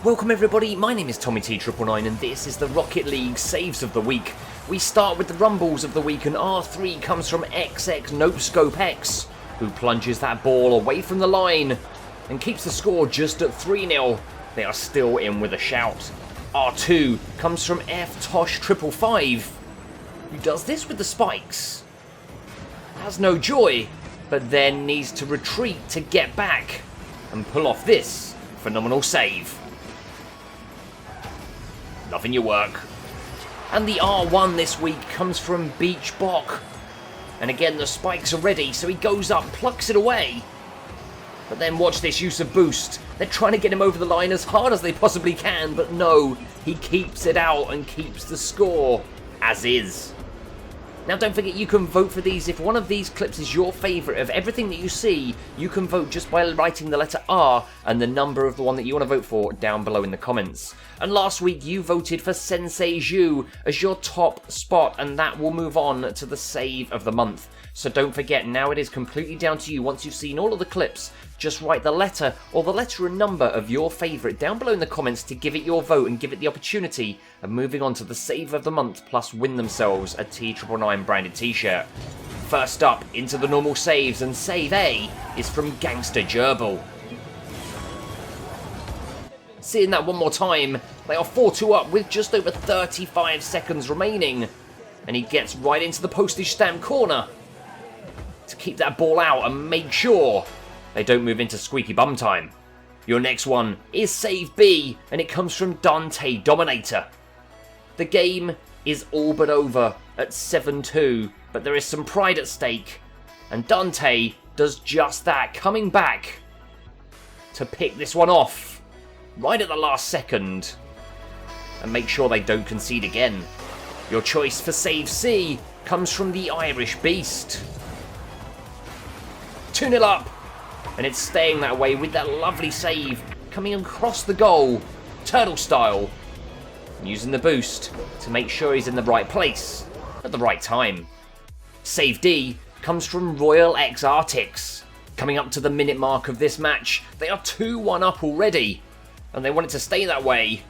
Welcome everybody, my name is Tommy T999 and this is the Rocket League Saves of the Week. We start with the Rumbles of the Week and R3 comes from XX Nopescope X, who plunges that ball away from the line and keeps the score just at 3-0. They are still in with a shout. R2 comes from FTosh555, who does this with the spikes. Has no joy, but then needs to retreat to get back and pull off this phenomenal save. Loving your work. And the R1 this week comes from Beach Bok. And again, the spikes are ready, so he goes up, plucks it away. But then watch this use of boost. They're trying to get him over the line as hard as they possibly can, but no, he keeps it out and keeps the score as is. Now don't forget, you can vote for these. If one of these clips is your favourite of everything that you see, you can vote just by writing the letter R and the number of the one that you want to vote for down below in the comments. And last week you voted for Sensei Zhu as your top spot, and that will move on to the save of the month. So don't forget, now it is completely down to you. Once you've seen all of the clips, just write the letter or the letter and number of your favourite down below in the comments to give it your vote and give it the opportunity of moving on to the save of the month, plus win themselves a T999 branded t-shirt. First up into the normal saves, and save A is from Gangster Gerbil. Seeing that one more time, they are 4-2 up with just over 35 seconds remaining, and he gets right into the postage stamp corner to keep that ball out and make sure they don't move into squeaky bum time. Your next one is save B, and it comes from Dante Dominator. The game is all but over at 7-2, but there is some pride at stake, and Dante does just that, coming back to pick this one off right at the last second and make sure they don't concede again. Your choice for save C comes from the Irish Beast. 2-0 up, and it's staying that way with that lovely save coming across the goal, turtle style, using the boost to make sure he's in the right place at the right time. Save D comes from Royal X Arctics. Coming up to the minute mark of this match, they are 2-1 up already, and they want it to stay that way,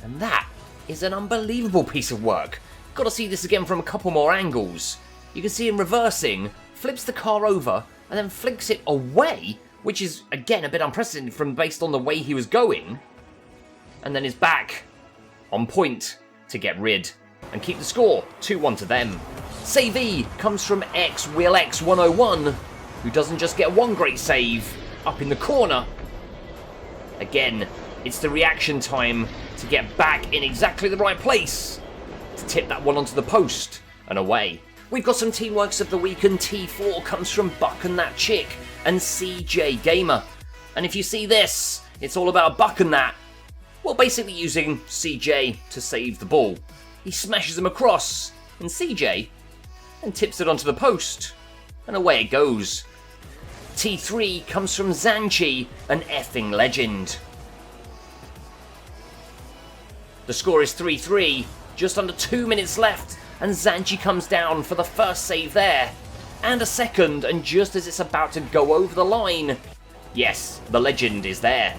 and that is an unbelievable piece of work. Got to see this again from a couple more angles. You can see him reversing, flips the car over, and then flicks it away, which is, again, a bit unprecedented from based on the way he was going, and then is back on point to get rid and keep the score 2-1 to them. Save E comes from XWillX101, who doesn't just get one great save up in the corner. Again, it's the reaction time to get back in exactly the right place to tip that one onto the post and away. We've got some teamworks of the week, and T4 comes from Buck and That Chick and CJ Gamer. And if you see this, it's all about Buck and That. Well, basically using CJ to save the ball. He smashes him across, and CJ and tips it onto the post, and away it goes. T3 comes from Zanchi, an effing legend. The score is 3-3, just under 2 minutes left, and Zanchi comes down for the first save there, and a second, and just as it's about to go over the line, yes, the legend is there.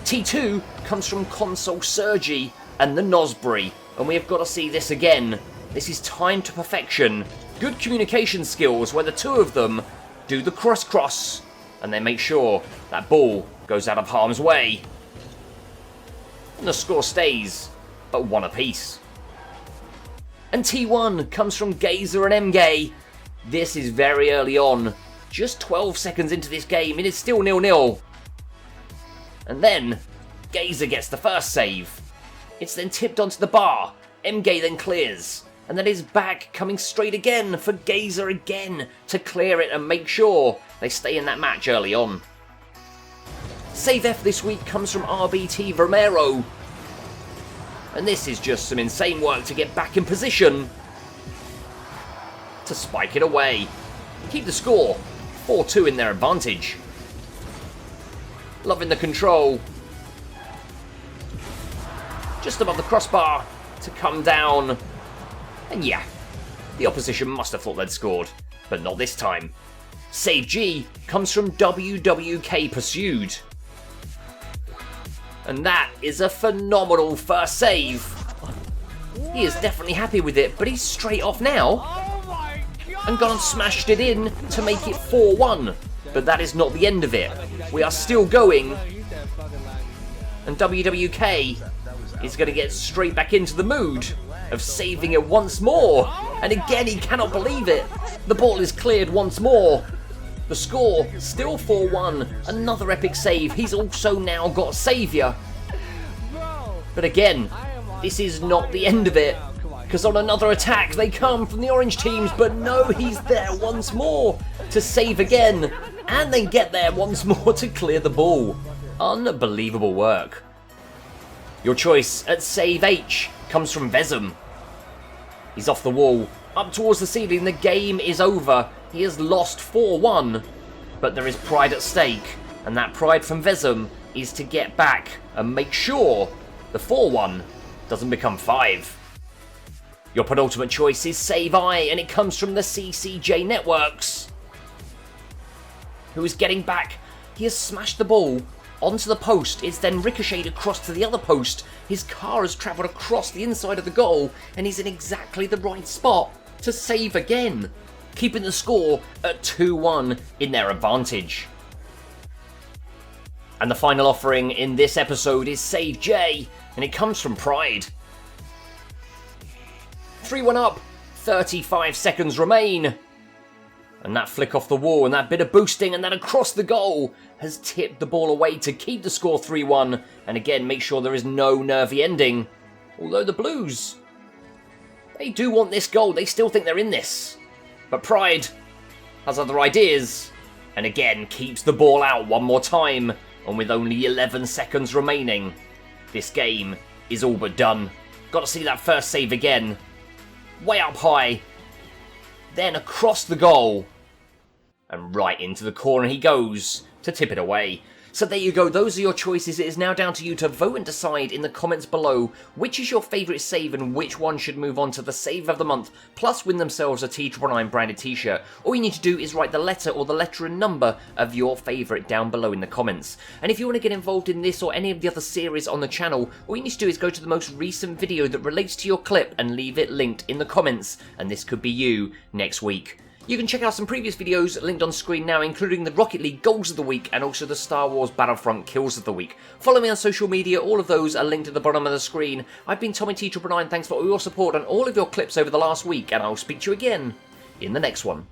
T2 comes from Console Sergi and the Nosbury, and we have got to see this again. This is timed to perfection. Good communication skills where the two of them do the cross, and they make sure that ball goes out of harm's way. And the score stays at 1 apiece. And T1 comes from Gazer and MGay. This is very early on, just 12 seconds into this game, it is still 0-0. And then Gazer gets the first save. It's then tipped onto the bar, MGay then clears, and then is back coming straight again for Gazer again to clear it and make sure they stay in that match early on. Save F this week comes from RBT Romero. And this is just some insane work to get back in position to spike it away. Keep the score 4-2 in their advantage. Loving the control. Just above the crossbar to come down. And yeah, the opposition must have thought they'd scored, but not this time. Save G comes from WWK Pursued. And that is a phenomenal first save. He is definitely happy with it, but he's straight off now. And gone and smashed it in to make it 4-1. But that is not the end of it. We are still going. And WWK is going to get straight back into the mood of saving it once more. And again, he cannot believe it. The ball is cleared once more. The score, still 4-1. Another epic save. He's also now got Saviour. But again, this is not the end of it. Because on another attack, they come from the orange teams. But no, he's there once more to save again. And then get there once more to clear the ball. Unbelievable work. Your choice at save H comes from Vezem. He's off the wall, up towards the ceiling. The game is over. He has lost 4-1. But there is pride at stake. And that pride from Vezem is to get back and make sure the 4-1 doesn't become 5. Your penultimate choice is save I, and it comes from the CCJ Networks, who is getting back. He has smashed the ball onto the post. It's then ricocheted across to the other post. His car has travelled across the inside of the goal, and he's in exactly the right spot to save again, keeping the score at 2-1 in their advantage. And the final offering in this episode is save J, and it comes from Pride. 3-1 up, 35 seconds remain. And that flick off the wall and that bit of boosting and then across the goal has tipped the ball away to keep the score 3-1. And again, make sure there is no nervy ending. Although the Blues, they do want this goal. They still think they're in this. But Pride has other ideas. And again, keeps the ball out one more time. And with only 11 seconds remaining, this game is all but done. Got to see that first save again. Way up high. Then across the goal. And right into the corner he goes to tip it away. So there you go, those are your choices. It is now down to you to vote and decide in the comments below which is your favourite save and which one should move on to the save of the month, plus win themselves a T999 branded t-shirt. All you need to do is write the letter or the letter and number of your favourite down below in the comments. And if you want to get involved in this or any of the other series on the channel, all you need to do is go to the most recent video that relates to your clip and leave it linked in the comments, and this could be you next week. You can check out some previous videos linked on screen now, including the Rocket League Goals of the Week and also the Star Wars Battlefront Kills of the Week. Follow me on social media, all of those are linked at the bottom of the screen. I've been Tommy T999, thanks for all your support and all of your clips over the last week, and I'll speak to you again in the next one.